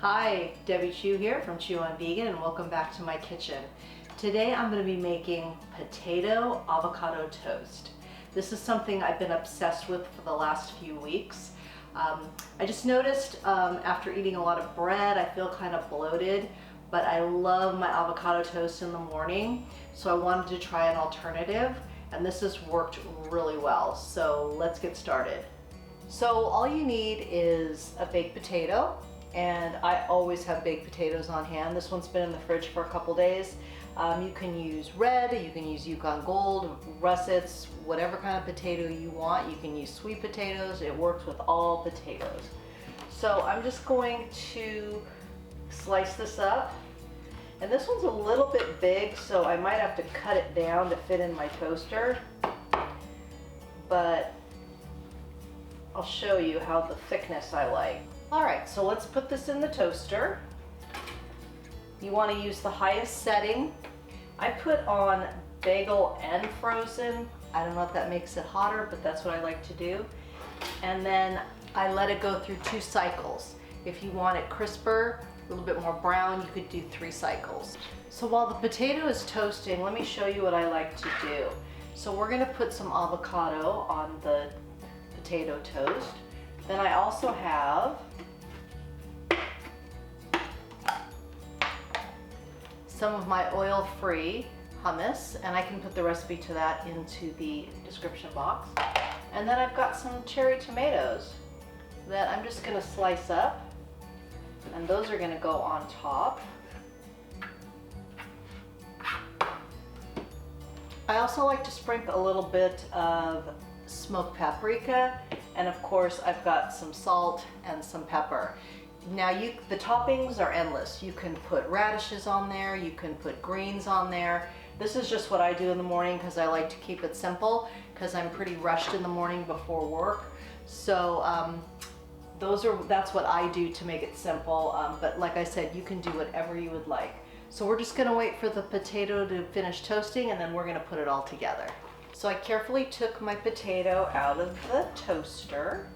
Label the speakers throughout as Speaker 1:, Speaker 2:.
Speaker 1: Hi, Debbie Chu here from Chew on Vegan, and welcome back to my kitchen. Today I'm going to be making potato avocado toast. This is something I've been obsessed with for the last few weeks. I just noticed after eating a lot of bread, I feel kind of bloated, but I love my avocado toast in the morning, so I wanted to try an alternative, and this has worked really well. So let's get started. So all you need is a baked potato, and I always have baked potatoes on hand. This one's been in the fridge for a couple days. You can use red, you can use Yukon Gold, russets, whatever kind of potato you want. You can use sweet potatoes. It works with all potatoes. So I'm just going to slice this up. And this one's a little bit big, so I might have to cut it down to fit in my toaster. But I'll show you how the thickness I like. All right, so let's put this in the toaster. You want to use the highest setting. I put on bagel and frozen. I don't know if that makes it hotter, but that's what I like to do. And then I let it go through 2 cycles. If you want it crisper, a little bit more brown, you could do 3 cycles. So while the potato is toasting, let me show you what I like to do. So we're gonna put some avocado on the potato toast. Then I also have some of my oil-free hummus, and I can put the recipe to that into the description box. And then I've got some cherry tomatoes that I'm just gonna slice up, and those are gonna go on top. I also like to sprinkle a little bit of smoked paprika, and of course I've got some salt and some pepper. Now the toppings are endless. You can put radishes on there, you can put greens on there. This is just what I do in the morning because I like to keep it simple because I'm pretty rushed in the morning before work. So that's what I do to make it simple, but like I said, you can do whatever you would like. So we're just gonna wait for the potato to finish toasting, and then we're gonna put it all together. So I carefully took my potato out of the toaster,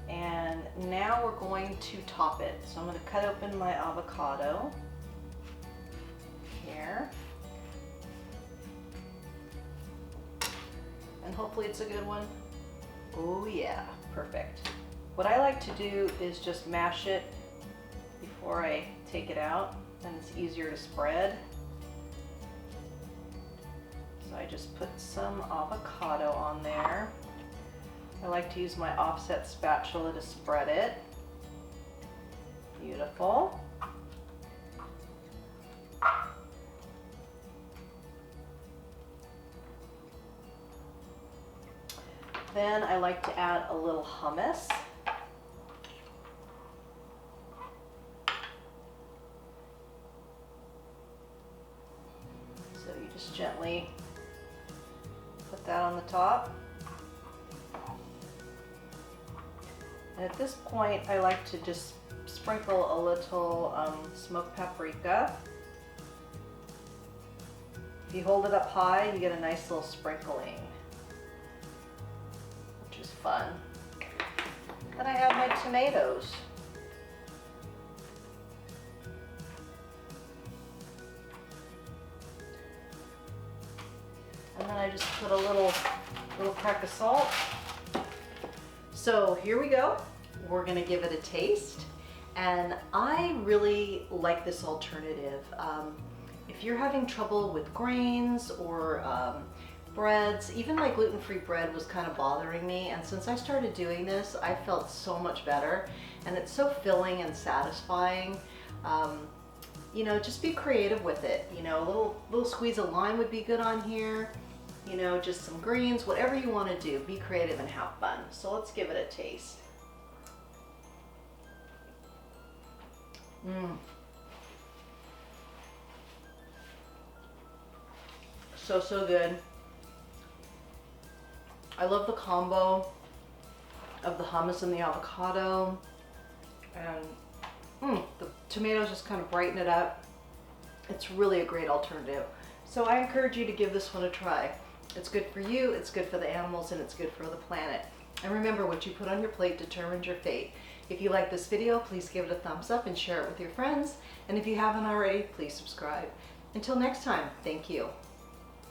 Speaker 1: and now we're going to top it. So I'm going to cut open my avocado here, and hopefully it's a good one. Oh yeah, perfect. What I like to do is just mash it before I take it out, and it's easier to spread. So I just put some avocado on there. I like to use my offset spatula to spread it. Beautiful. Then I like to add a little hummus. So you just gently put that on the top. And at this point, I like to just sprinkle a little smoked paprika. If you hold it up high, you get a nice little sprinkling, which is fun. Then I have my tomatoes. And then I just put a little crack of salt. So here we go. We're gonna give it a taste. And I really like this alternative. If you're having trouble with grains or breads, even my gluten-free bread was kind of bothering me. And since I started doing this, I felt so much better. And it's so filling and satisfying. You know, just be creative with it. You know, a little squeeze of lime would be good on here. You know, just some greens, whatever you want to do. Be creative and have fun. So let's give it a taste. So good. I love the combo of the hummus and the avocado. And the tomatoes just kind of brighten it up. It's really a great alternative. So I encourage you to give this one a try. It's good for you, it's good for the animals, and it's good for the planet. And remember, what you put on your plate determines your fate. If you like this video, please give it a thumbs up and share it with your friends. And if you haven't already, please subscribe. Until next time, thank you.